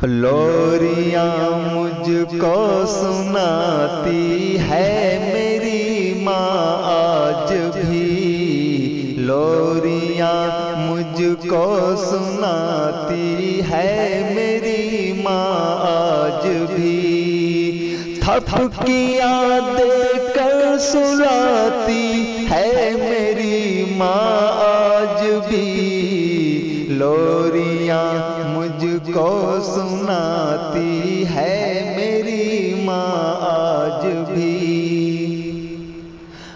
لوریاں مجھ کو سناتی ہے میری ماں آج بھی، لوریاں مجھ کو سناتی ہے میری ماں آج بھی، تھپکیاں دے کر سلاتی ہے میری ماں آج بھی، لوریاں مجھ کو سناتی ہے میری ماں آج بھی۔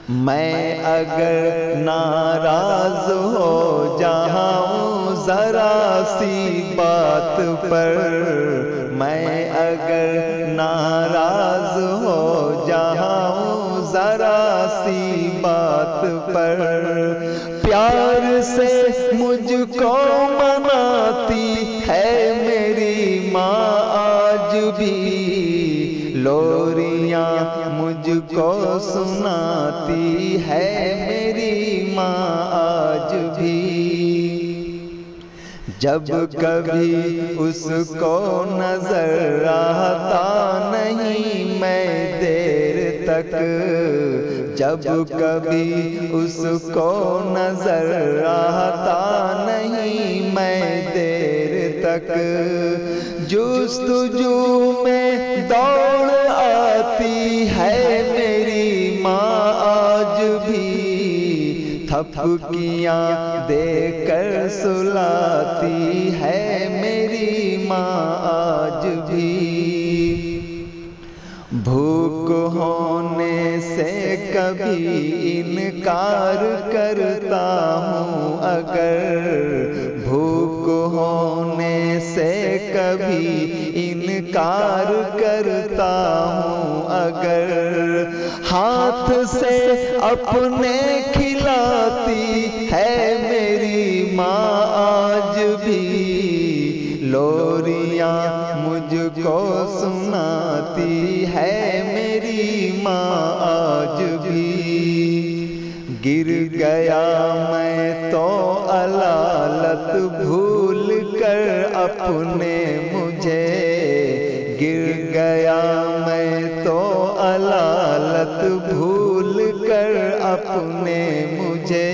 میں اگر ناراض ہو جاؤں ذرا سی بات پر، میں اگر ناراض ہو جاؤں ذرا سی بات پر، پیار سے مجھ کو مناتی ہے میری ماں آج بھی، لوریاں مجھ کو سناتی ہے میری ماں آج بھی۔ جب کبھی اس کو نظر آتا نہیں میں دیر تک، جب کبھی اس کو نظر آتا نہیں میں دیر تک، جستجو میں دوڑ آتی ہے میری ماں آج بھی، تھپکیاں دے کر سلاتی ہے میری ماں آج بھی۔ بھوک ہونے سے کبھی انکار کرتا ہوں اگر، بھوک ہونے سے کبھی انکار کرتا ہوں اگر، ہاتھ سے اپنے کھلاتی ہے میری ماں آج بھی، لوریاں مجھ کو سناتی ہے میری ماں آج بھی۔ گر گیا میں تو علالت بھول کر اپنے مجھے، گر گیا میں تو علالت بھول کر اپنے مجھے،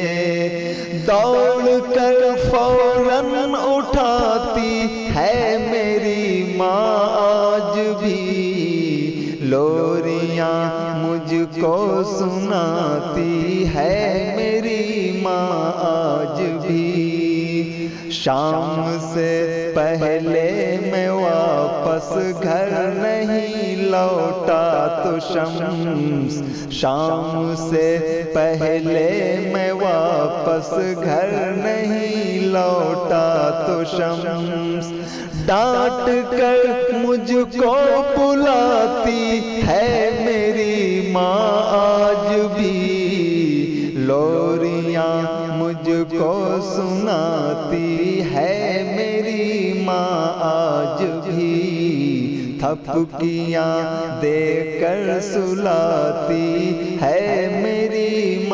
دوڑ کر فوراً اٹھاتی ہے میری ماں آج بھی، لوریاں مجھ کو سناتی ہے میری ماں آج بھی۔ شام سے پہلے میں واپس گھر نہیں لوٹا تو شمس، شام سے پہلے میں واپس گھر نہیں لوٹا تو شمس، ڈانٹ کر مجھ کو بلاتی ہے میری ماں آج بھی، لوریاں مجھ کو سناتی ہے میری ماں آج بھی، تھپکیاں دے کر سلاتی ہے میری ماں۔